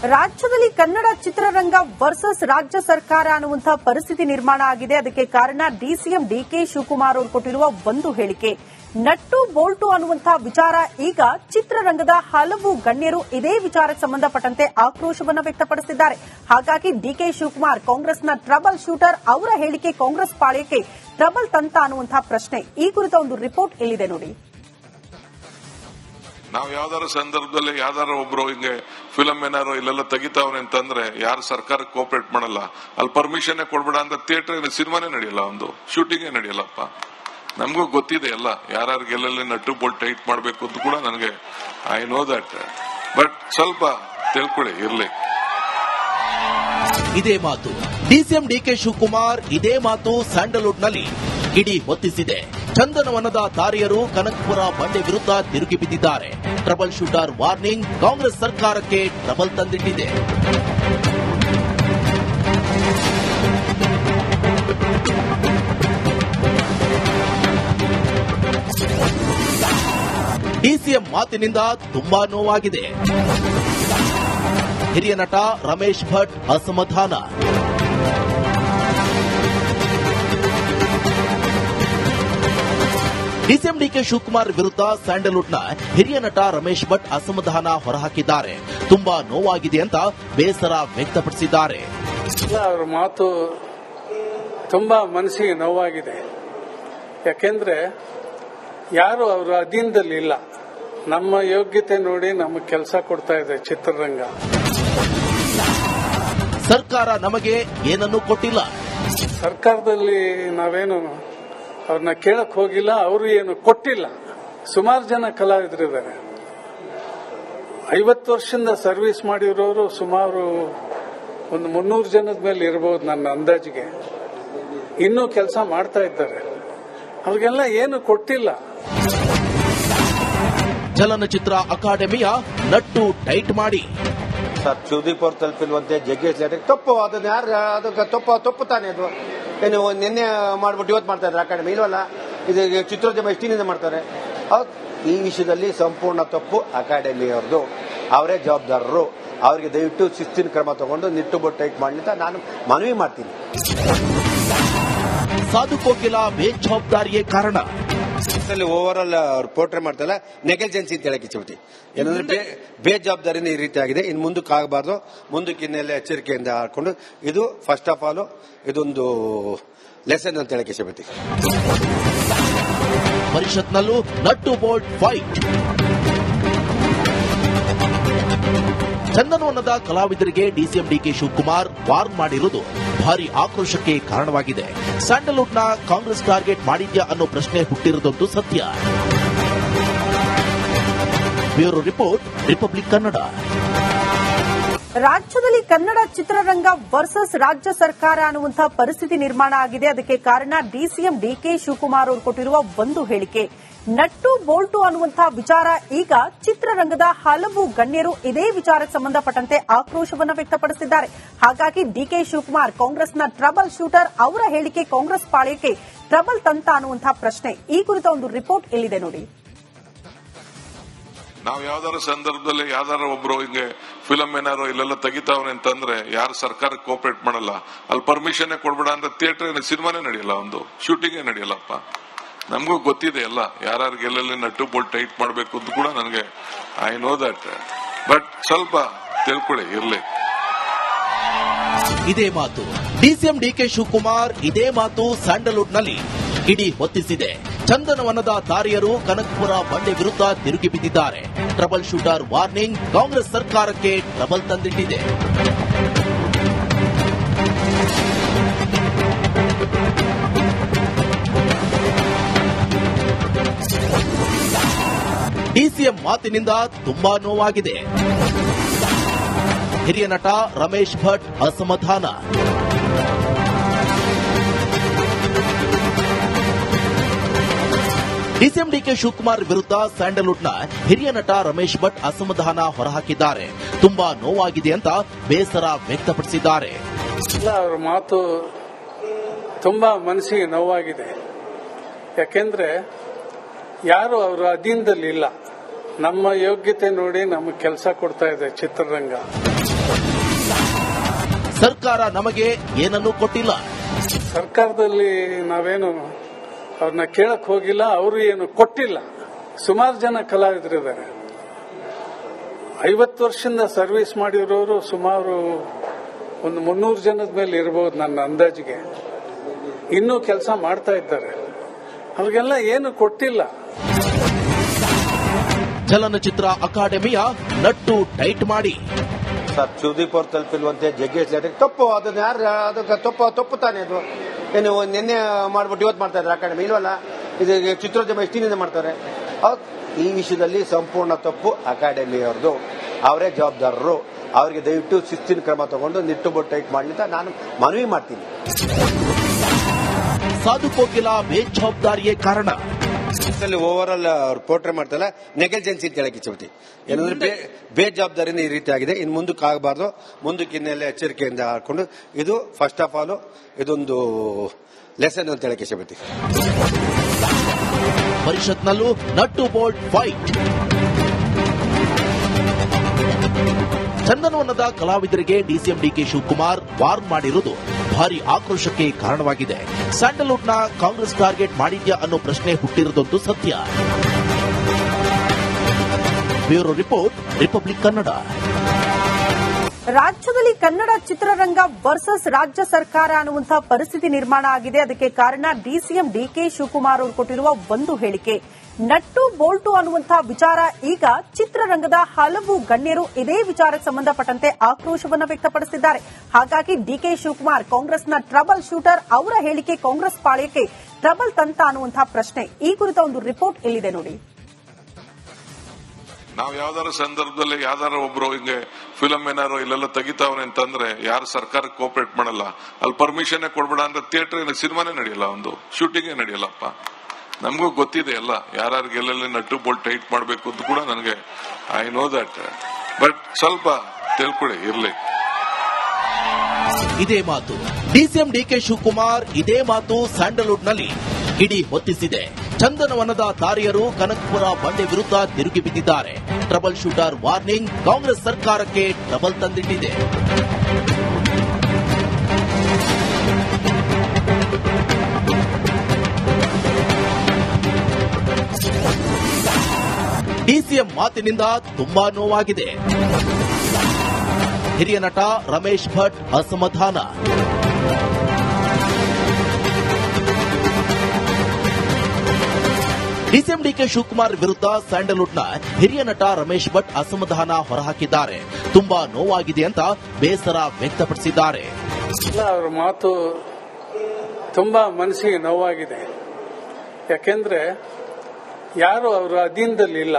ರಾಜ್ಯದಲ್ಲಿ ಕನ್ನಡ ಚಿತ್ರರಂಗ ವರ್ಸಸ್ ರಾಜ್ಯ ಸರ್ಕಾರ ಅನ್ನುವಂತಹ ಪರಿಸ್ಥಿತಿ ನಿರ್ಮಾಣ ಆಗಿದೆ. ಅದಕ್ಕೆ ಕಾರಣ ಡಿಸಿಎಂ ಡಿಕೆ ಶಿವಕುಮಾರ್ ಅವರು ಕೊಟ್ಟಿರುವ ಒಂದು ಹೇಳಿಕೆ. ನಟ್ಟು ಬೋಲ್ಟು ಅನ್ನುವಂತಹ ವಿಚಾರ ಈಗ ಚಿತ್ರರಂಗದ ಹಲವು ಗಣ್ಯರು ಇದೇ ವಿಚಾರಕ್ಕೆ ಸಂಬಂಧಪಟ್ಟಂತೆ ಆಕ್ರೋಶವನ್ನು ವ್ಯಕ್ತಪಡಿಸಿದ್ದಾರೆ. ಹಾಗಾಗಿ ಡಿಕೆ ಶಿವಕುಮಾರ್ ಕಾಂಗ್ರೆಸ್ನ ಟ್ರಬಲ್ ಶೂಟರ್, ಅವರ ಹೇಳಿಕೆ ಕಾಂಗ್ರೆಸ್ ಪಾಳ್ಯಕ್ಕೆ ಟ್ರಬಲ್ ತಂತ ಅನ್ನುವಂತಹ ಪ್ರಶ್ನೆ. ಈ ಕುರಿತ ಒಂದು ರಿಪೋರ್ಟ್ ಇಲ್ಲಿದೆ ನೋಡಿ. ನಾವು ಯಾವ್ದಾರ ಸಂದರ್ಭದಲ್ಲಿ ಯಾವ್ದಾರ ಒಬ್ರು ಹಿಂಗೆ ಫಿಲಮ್ ಏನಾರು ಇಲ್ಲೆಲ್ಲ ತೆಗಿತಾವ್ರೆ ಅಂತಂದ್ರೆ ಯಾರು ಸರ್ಕಾರಕ್ಕೆ ಕೋಆಪರೇಟ್ ಮಾಡಲ್ಲ, ಅಲ್ಲಿ ಪರ್ಮಿಷನ್ ಕೊಡ್ಬೇಡ ಅಂತ ಥಿಯೇಟರ್ ಸಿನಿಮಾನೇ ನಡೆಯಲ್ಲ, ಒಂದು ಶೂಟಿಂಗೇ ನಡೆಯಲ್ಲಪ್ಪ. ನಮಗೂ ಗೊತ್ತಿದೆ ಎಲ್ಲ ಯಾರ್ಯಾರಿಗೆ ಎಲ್ಲೆಲ್ಲಿ ನಟ್ಟು ಬೋಲ್ಟ್ ಟೈಟ್ ಮಾಡಬೇಕು ಅಂತ ಕೂಡ ನನಗೆ ಐ ನೋ ದಟ್. ಬಟ್ ಸ್ವಲ್ಪ ತಿಳ್ಕೊಳ್ಳಿ ಇರ್ಲಿ. ಇದೇ ಮಾತು ಡಿಸಿಎಂ ಡಿಕೆ ಶಿವಕುಮಾರ್, ಇದೇ ಮಾತು ಸ್ಯಾಂಡಲ್ವುಡ್ನಲ್ಲಿ ಕಿಡಿ ಹೊತ್ತಿಸಿದೆ. ಚಂದನವನದ ತಾರೆಯರು ಕನಕಪುರ ಬಂಡೆ ವಿರುದ್ಧ ತಿರುಗಿ ಬಿದ್ದಿದ್ದಾರೆ. ಟ್ರಬಲ್ ಶೂಟರ್ ವಾರ್ನಿಂಗ್ ಕಾಂಗ್ರೆಸ್ ಸರ್ಕಾರಕ್ಕೆ ಟ್ರಬಲ್ ತಂದಿಟ್ಟಿದೆ. ಡಿಸಿಎಂ ಮಾತಿನಿಂದ ತುಂಬಾ ನೋವಾಗಿದೆ. ಹಿರಿಯ ನಟ ರಮೇಶ್ ಭಟ್ ಅಸಮಾಧಾನ. ಡಿಸಿಎಂ ಡಿಕೆ ಶಿವಕುಮಾರ್ ವಿರುದ್ಧ ಸ್ಯಾಂಡಲ್ವುಡ್ನ ಹಿರಿಯ ನಟ ರಮೇಶ್ ಭಟ್ ಅಸಮಾಧಾನ ಹೊರಹಾಕಿದ್ದಾರೆ. ತುಂಬಾ ನೋವಾಗಿದೆ ಅಂತ ಬೇಸರ ವ್ಯಕ್ತಪಡಿಸಿದ್ದಾರೆ. ಅವರ ಮಾತು ತುಂಬಾ ಮನಸ್ಸಿಗೆ ನೋವಾಗಿದೆ. ಯಾಕೆಂದ್ರೆ ಯಾರು ಅವರ ಅಧೀನದಲ್ಲಿ ಇಲ್ಲ. ನಮ್ಮ ಯೋಗ್ಯತೆ ನೋಡಿ ನಮಗೆ ಕೆಲಸ ಕೊಡ್ತಾ ಇದೆ ಚಿತ್ರರಂಗ. ಸರ್ಕಾರ ನಮಗೆ ಏನನ್ನೂ ಕೊಟ್ಟಿಲ್ಲ. ಸರ್ಕಾರದಲ್ಲಿ ನಾವೇನು ಅವ್ರನ್ನ ಕೇಳಕ್ ಹೋಗಿಲ್ಲ, ಅವರು ಏನು ಕೊಟ್ಟಿಲ್ಲ. ಸುಮಾರು ಜನ ಕಲಾವಿದರಿದ್ದಾರೆ. 50 ವರ್ಷದಿಂದ ಸರ್ವಿಸ್ ಮಾಡಿರೋರು ಸುಮಾರು ಒಂದು 300 ಜನದ ಮೇಲೆ ಇರಬಹುದು ನನ್ನ ಅಂದಾಜಿಗೆ. ಇನ್ನೂ ಕೆಲಸ ಮಾಡ್ತಾ ಇದ್ದಾರೆ. ಅವ್ರಿಗೆಲ್ಲ ಏನು ಕೊಟ್ಟಿಲ್ಲ. ಚಲನಚಿತ್ರ ಅಕಾಡೆಮಿಯ ನಟ್ಟು ಟೈಟ್ ಮಾಡಿ ಸರ್ ಸುದೀಪ್ ಅವ್ರು ತಲುಪಿಲ್ವಂತೆ, ಜಗ್ಗೇಶ್ ತಪ್ಪು. ಅದನ್ನ ಯಾರು ಅದಕ್ಕೆ ತಪ್ಪು ತಾನೆ. ಅದು ಏನು ನಿನ್ನೆ ಮಾಡ್ಬಿಟ್ಟು ಇವತ್ತು ಮಾಡ್ತಾ ಇದ್ದಾರೆ ಅಕಾಡೆಮಿ ಇಲ್ವಲ್ಲ. ಇದು ಚಿತ್ರೋದ್ಯಮ ಎಷ್ಟಿನಿಂದ ಮಾಡ್ತಾರೆ. ಈ ವಿಷಯದಲ್ಲಿ ಸಂಪೂರ್ಣ ತಪ್ಪು ಅಕಾಡೆಮಿಯವ್ರದ್ದು. ಅವರೇ ಜವಾಬ್ದಾರರು. ಅವರಿಗೆ ದಯವಿಟ್ಟು ಶಿಸ್ತಿನ ಕ್ರಮ ತಗೊಂಡು ನಿಟ್ಟು ಬೋಟ್ ಟೈಟ್ ಮಾಡಲಿ ಅಂತ ನಾನು ಮನವಿ ಮಾಡ್ತೀನಿ. ಸಾಧು ಕೋಕಿಲ ಬೇಜವಾಬ್ದಾರಿಯೇ ಕಾರಣ. ಓವರ್ ಆಲ್ ಅವ್ರು ಪೋರ್ಟ್ರೇ ಮಾಡ್ತಾರಲ್ಲ, ನೆಗ್ಲಿಜೆನ್ಸಿ ಅಂತ ಹೇಳಕ್ಕೆ ಇಚ್ಛಪಡ್ತೀನಿ. ಏನಂದ್ರೆ ಬೇಜವಾಬ್ದಾರಿನ ಈ ರೀತಿ ಆಗಿದೆ. ಇನ್ನು ಮುಂದಕ್ಕೆ ಆಗಬಾರ್ದು. ಮುಂದಕ್ಕೆ ಇನ್ನೆಲ್ಲ ಎಚ್ಚರಿಕೆಯಿಂದ ಹಾಕೊಂಡು ಇದು ಫಸ್ಟ್ ಆಫ್ ಆಲ್ ಇದೊಂದು ಲೆಸನ್ ಅಂತ ಹೇಳಕ್ಕೆ ಇಚ್ಛಪಡ್ತೀನಿ. ಪರಿಷತ್ನಲ್ಲೂ ನಟ್ಟು ಬೋಲ್ಟ್ ಫೈಟ್. ಚಂದನವನದ ಕಲಾವಿದರಿಗೆ ಡಿಸಿಎಂ ಡಿಕೆ ಶಿವಕುಮಾರ್ ವಾರ್ನ್ ಮಾಡಿರುವುದು ಭಾರಿ ಆಕ್ರೋಶಕ್ಕೆ ಕಾರಣವಾಗಿದೆ. ಸ್ಯಾಂಡಲ್ವುಡ್ನ ಕಾಂಗ್ರೆಸ್ ಟಾರ್ಗೆಟ್ ಮಾಡಿದ್ಯಾ ಅನ್ನೋ ಪ್ರಶ್ನೆ ಹುಟ್ಟಿರುವುದಂತೂ ಸತ್ಯ. Bureau report, republic Kannada. ರಾಜ್ಯದಲ್ಲಿ ಕನ್ನಡ ಚಿತ್ರರಂಗ ವರ್ಸಸ್ ರಾಜ್ಯ ಸರ್ಕಾರ ಅನ್ನುವಂತಹ ಪರಿಸ್ಥಿತಿ ನಿರ್ಮಾಣ ಆಗಿದೆ. ಅದಕ್ಕೆ ಕಾರಣ ಡಿಸಿಎಂ ಡಿಕೆ ಶಿವಕುಮಾರ್ ಅವರು ಕೊಟ್ಟಿರುವ ಒಂದು ಹೇಳಿಕೆ. ನಟ್ಟು ಬೋಲ್ಟು ಅನ್ನುವಂತಹ ವಿಚಾರ ಈಗ ಚಿತ್ರರಂಗದ ಹಲವು ಗಣ್ಯರು ಇದೇ ವಿಚಾರಕ್ಕೆ ಸಂಬಂಧಪಟ್ಟಂತೆ ಆಕ್ರೋಶವನ್ನು ವ್ಯಕ್ತಪಡಿಸಿದ್ದಾರೆ. ಹಾಗಾಗಿ ಡಿಕೆ ಶಿವಕುಮಾರ್ ಕಾಂಗ್ರೆಸ್ನ ಟ್ರಬಲ್ ಶೂಟರ್, ಅವರ ಹೇಳಿಕೆ ಕಾಂಗ್ರೆಸ್ ಪಾಳ್ಯಕ್ಕೆ ಟ್ರಬಲ್ ತಂತ ಅನ್ನುವಂತಹ ಪ್ರಶ್ನೆ. ಈ ಕುರಿತ ಒಂದು ರಿಪೋರ್ಟ್ ಇಲ್ಲಿದೆ ನೋಡಿ. ನಾವು ಯಾವ್ದಾರ ಸಂದರ್ಭದಲ್ಲಿ ಯಾವ್ದಾರ ಒಬ್ರು ಹಿಂಗೆ ಫಿಲಮ್ ಏನಾರು ಇಲ್ಲೆಲ್ಲ ತೆಗಿತಾವ್ರೆ ಅಂತಂದ್ರೆ ಯಾರು ಸರ್ಕಾರಕ್ಕೆ ಕೋಆಪರೇಟ್ ಮಾಡಲ್ಲ, ಅಲ್ಲಿ ಪರ್ಮಿಷನ್ ಕೊಡ್ಬೇಡ ಅಂತ ಥಿಯೇಟರ್ ಸಿನಿಮಾನೇ ನಡೆಯಲ್ಲ, ಒಂದು ಶೂಟಿಂಗೇ ನಡೆಯಲ್ಲಪ್ಪ. ನಮಗೂ ಗೊತ್ತಿದೆ ಎಲ್ಲ ಯಾರ್ಯಾರಿಗೆ ಎಲ್ಲೆಲ್ಲಿ ನಟ್ಟು ಬೋಲ್ಟ್ ಟೈಟ್ ಮಾಡಬೇಕು ಅಂತ ಕೂಡ ನನಗೆ ಐ ನೋ ದಟ್. ಬಟ್ ಸ್ವಲ್ಪ ತಿಳ್ಕೊಳ್ಳಿ ಇರ್ಲಿ. ಇದೇ ಮಾತು ಡಿಸಿಎಂ ಡಿಕೆ ಶಿವಕುಮಾರ್, ಇದೇ ಮಾತು ಸ್ಯಾಂಡಲ್ವುಡ್ನಲ್ಲಿ ಕಿಡಿ ಹೊತ್ತಿಸಿದೆ. ಚಂದನವನದ ತಾರೆಯರು ಕನಕಪುರ ಬಂಡೆ ವಿರುದ್ಧ ತಿರುಗಿ ಬಿದ್ದಿದ್ದಾರೆ. ಟ್ರಬಲ್ ಶೂಟರ್ ವಾರ್ನಿಂಗ್ ಕಾಂಗ್ರೆಸ್ ಸರ್ಕಾರಕ್ಕೆ ಟ್ರಬಲ್ ತಂದಿಟ್ಟಿದೆ. ಡಿಸಿಎಂ ಮಾತಿನಿಂದ ತುಂಬಾ ನೋವಾಗಿದೆ. ಹಿರಿಯ ನಟ ರಮೇಶ್ ಭಟ್ ಅಸಮಾಧಾನ. ಡಿಸಿಎಂ ಡಿಕೆ ಶಿವಕುಮಾರ್ ವಿರುದ್ಧ ಸ್ಯಾಂಡಲ್ವುಡ್ನ ಹಿರಿಯ ನಟ ರಮೇಶ್ ಭಟ್ ಅಸಮಾಧಾನ ಹೊರಹಾಕಿದ್ದಾರೆ. ತುಂಬಾ ನೋವಾಗಿದೆ ಅಂತ ಬೇಸರ ವ್ಯಕ್ತಪಡಿಸಿದ್ದಾರೆ. ಅವರ ಮಾತು ತುಂಬಾ ಮನಸ್ಸಿಗೆ ನೋವಾಗಿದೆ. ಯಾಕೆಂದ್ರೆ ಯಾರು ಅವರ ಅಧೀನದಲ್ಲಿ ಇಲ್ಲ. ನಮ್ಮ ಯೋಗ್ಯತೆ ನೋಡಿ ನಮಗೆ ಕೆಲಸ ಕೊಡ್ತಾ ಇದೆ ಚಿತ್ರರಂಗ. ಸರ್ಕಾರ ನಮಗೆ ಏನನ್ನೂ ಕೊಟ್ಟಿಲ್ಲ. ಸರ್ಕಾರದಲ್ಲಿ ನಾವೇನು ಅವ್ರನ್ನ ಕೇಳಕ್ ಹೋಗಿಲ್ಲ, ಅವರು ಏನು ಕೊಟ್ಟಿಲ್ಲ. ಸುಮಾರು ಜನ ಕಲಾವಿದರಿದ್ದಾರೆ. 50 ವರ್ಷದಿಂದ ಸರ್ವಿಸ್ ಮಾಡಿರೋರು ಸುಮಾರು ಒಂದು 300 ಜನದ ಮೇಲೆ ಇರಬಹುದು ನನ್ನ ಅಂದಾಜಿಗೆ. ಇನ್ನೂ ಕೆಲಸ ಮಾಡ್ತಾ ಇದ್ದಾರೆ. ಅವ್ರಿಗೆಲ್ಲ ಏನು ಕೊಟ್ಟಿಲ್ಲ. ಚಲನಚಿತ್ರ ಅಕಾಡೆಮಿಯ ನಟ್ಟು ಟೈಟ್ ಮಾಡಿ ಸರ್, ಸುದೀಪ್ ಅವ್ರು ತಲುಪಿಲ್ವಂತೆ ಜಗ್ಗೇಶ್ ಲೇಟರ್ ತಪ್ಪು. ಅದನ್ನ ಯಾರು ಅದಕ್ಕೆ ತಪ್ಪು ತಾನೆ ಅದು. ಏನು ನಿನ್ನೆ ಮಾಡ್ಬಿಟ್ಟು ಇವತ್ತು ಮಾಡ್ತಾ ಇದ್ದಾರೆ ಅಕಾಡೆಮಿ ಇಲ್ವಲ್ಲ. ಇದು ಚಿತ್ರೋದ್ಯಮ ಎಷ್ಟಿನಿಂದ ಮಾಡ್ತಾರೆ. ಈ ವಿಷಯದಲ್ಲಿ ಸಂಪೂರ್ಣ ತಪ್ಪು ಅಕಾಡೆಮಿಯವ್ರದ್ದು. ಅವರೇ ಜವಾಬ್ದಾರರು. ಅವರಿಗೆ ದಯವಿಟ್ಟು ಶಿಸ್ತಿನ ಕ್ರಮ ತಗೊಂಡು ನಿಟ್ಟುಬೊಟ್ಟು ಟೈಟ್ ಮಾಡಲಿ ಅಂತ ನಾನು ಮನವಿ ಮಾಡ್ತೀನಿ. ಸಾಧು ಕೋಕಿಲ ಬೇಜವಾಬ್ದಾರಿಯೇ ಕಾರಣ. ಓವರ್ ಆಲ್ ಅವ್ರು ಪೋರ್ಟ್ರೇ ಮಾಡ್ತಾರಲ್ಲ, ನೆಗ್ಲಿಜೆನ್ಸಿ ಅಂತ ಹೇಳಕ್ ಇಚ್ಛಪಡ್ತಿ. ಏನಂದ್ರೆ ಬೇಜವಾಬ್ದಾರಿಯಿಂದ ಈ ರೀತಿ ಆಗಿದೆ. ಇನ್ನು ಮುಂದಕ್ಕೆ ಆಗಬಾರ್ದು. ಮುಂದಕ್ಕೆ ಇನ್ನೆಲ್ಲ ಎಚ್ಚರಿಕೆಯಿಂದ ಹಾಕೊಂಡು ಇದು ಫಸ್ಟ್ ಆಫ್ ಆಲ್ ಇದೊಂದು ಲೆಸನ್ ಅಂತ ಹೇಳಕ್ ಇಚ್ಛಪಡ್ತಿ. ಪರಿಷತ್ನಲ್ಲೂ ನಟ್ಟು ಬೋಲ್ಟ್ ಫೈಟ್. ಚಂದನವನದ ಕಲಾವಿದರಿಗೆ ಡಿಸಿಎಂ ಡಿಕೆ ಶಿವಕುಮಾರ್ ವಾರ್ನ್ ಮಾಡಿರುವುದು ಭಾರಿ ಆಕ್ರೋಶಕ್ಕೆ ಕಾರಣವಾಗಿದೆ. ಸ್ಯಾಂಡಲ್ವುಡ್ನ ಕಾಂಗ್ರೆಸ್ ಟಾರ್ಗೆಟ್ ಮಾಡಿದ್ಯಾ ಅನ್ನೋ ಪ್ರಶ್ನೆ ಹುಟ್ಟಿರುವುದಂತೂ ಸತ್ಯ. Bureau report, republic Kannada. ರಾಜ್ಯದಲ್ಲಿ ಕನ್ನಡ ಚಿತ್ರರಂಗ ವರ್ಸಸ್ ರಾಜ್ಯ ಸರ್ಕಾರ ಅನ್ನುವಂತಹ ಪರಿಸ್ಥಿತಿ ನಿರ್ಮಾಣ ಆಗಿದೆ. ಅದಕ್ಕೆ ಕಾರಣ ಡಿಸಿಎಂ ಡಿಕೆ ಶಿವಕುಮಾರ್ ಅವರು ಕೊಟ್ಟಿರುವ ಒಂದು ಹೇಳಿಕೆ. ನಟ್ಟು ಬೋಲ್ಟು ಅನ್ನುವಂತಹ ವಿಚಾರ ಈಗ ಚಿತ್ರರಂಗದ ಹಲವು ಗಣ್ಯರು ಇದೇ ವಿಚಾರಕ್ಕೆ ಸಂಬಂಧಪಟ್ಟಂತೆ ಆಕ್ರೋಶವನ್ನು ವ್ಯಕ್ತಪಡಿಸಿದ್ದಾರೆ. ಹಾಗಾಗಿ ಡಿಕೆ ಶಿವಕುಮಾರ್ ಕಾಂಗ್ರೆಸ್ನ ಟ್ರಬಲ್ ಶೂಟರ್, ಅವರ ಹೇಳಿಕೆ ಕಾಂಗ್ರೆಸ್ ಪಾಳ್ಯಕ್ಕೆ ಟ್ರಬಲ್ ತಂತ ಅನ್ನುವಂತಹ ಪ್ರಶ್ನೆ. ಈ ಕುರಿತ ಒಂದು ರಿಪೋರ್ಟ್ ಇಲ್ಲಿದೆ ನೋಡಿ. ನಾವು ಯಾವ್ದಾರ ಸಂದರ್ಭದಲ್ಲಿ ಯಾವ್ದಾರ ಒಬ್ರು ಹಿಂಗೆ ಫಿಲಂ ಏನಾರು ಇಲ್ಲೆಲ್ಲ ತೆಗಿತಾವ್ರೆ ಅಂತಂದ್ರೆ ಯಾರು ಸರ್ಕಾರಕ್ಕೆ ಕೋಪರೇಟ್ ಮಾಡಲ್ಲ. ಅಲ್ಲಿ ಪರ್ಮಿಷನ್ ಕೊಡ್ಬೇಡ ಅಂದ್ರೆ ಥಿಯೇಟರ್ ಸಿನಿಮಾನೇ ನಡೆಯಲ್ಲ, ಒಂದು ಶೂಟಿಂಗೇ ನಡೆಯಲ್ಲಪ್ಪ. ನಮಗೂ ಗೊತ್ತಿದೆ ಎಲ್ಲ ಯಾರ್ಯಾರಿಗೆ ಎಲ್ಲೆಲ್ಲಿ ನಟ್ಟು ಬೋಲ್ಟ್ ಟೈಟ್ ಮಾಡಬೇಕು ಅಂತ ಕೂಡ ನನಗೆ ಐ ನೋ ದಟ್. ಬಟ್ ಸ್ವಲ್ಪ ತಿಳ್ಕೊಳ್ಳಿ ಇರ್ಲಿ. ಇದೇ ಮಾತು ಡಿಸಿಎಂ ಡಿಕೆ ಶಿವಕುಮಾರ್. ಇದೇ ಮಾತು ಸ್ಯಾಂಡಲ್ವುಡ್ನಲ್ಲಿ ಕಿಡಿ ಹೊತ್ತಿಸಿದೆ. ಚಂದನವನದ ತಾರೆಯರು ಕನಕಪುರ ಬಂಡೆ ವಿರುದ್ಧ ತಿರುಗಿ ಬಿದ್ದಿದ್ದಾರೆ. ಟ್ರಬಲ್ ಶೂಟರ್ ವಾರ್ನಿಂಗ್ ಕಾಂಗ್ರೆಸ್ ಸರ್ಕಾರಕ್ಕೆ ಟ್ರಬಲ್ ತಂದಿಟ್ಟಿದೆ. ಡಿಸಿಎಂ ಮಾತಿನಿಂದ ತುಂಬಾ ನೋವಾಗಿದೆ. ಹಿರಿಯ ನಟ ರಮೇಶ್ ಭಟ್ ಅಸಮಾಧಾನ. ಡಿಸಿಎಂ ಡಿಕೆ ಶಿವಕುಮಾರ್ ವಿರುದ್ಧ ಸ್ಯಾಂಡಲ್ವುಡ್ನ ಹಿರಿಯ ನಟ ರಮೇಶ್ ಭಟ್ ಅಸಮಾಧಾನ ಹೊರಹಾಕಿದ್ದಾರೆ. ತುಂಬಾ ನೋವಾಗಿದೆ ಅಂತ ಬೇಸರ ವ್ಯಕ್ತಪಡಿಸಿದ್ದಾರೆ. ಅವರ ಮಾತು ತುಂಬಾ ಮನಸ್ಸಿಗೆ ನೋವಾಗಿದೆ. ಯಾಕೆಂದ್ರೆ ಯಾರು ಅವರ ಅಧೀನದಲ್ಲಿ ಇಲ್ಲ.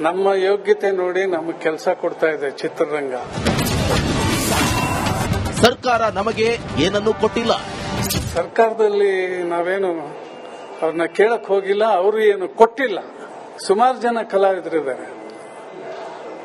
ನಮ್ಮ ಯೋಗ್ಯತೆ ನೋಡಿ ನಮಗೆ ಕೆಲಸ ಕೊಡ್ತಾ ಇದೆ ಚಿತ್ರರಂಗ. ಸರ್ಕಾರ ನಮಗೆ ಏನನ್ನೂ ಕೊಟ್ಟಿಲ್ಲ. ಸರ್ಕಾರದಲ್ಲಿ ನಾವೇನು ಅವ್ರನ್ನ ಕೇಳಕ್ ಹೋಗಿಲ್ಲ, ಅವರು ಏನು ಕೊಟ್ಟಿಲ್ಲ. ಸುಮಾರು ಜನ ಕಲಾವಿದರಿದ್ದಾರೆ.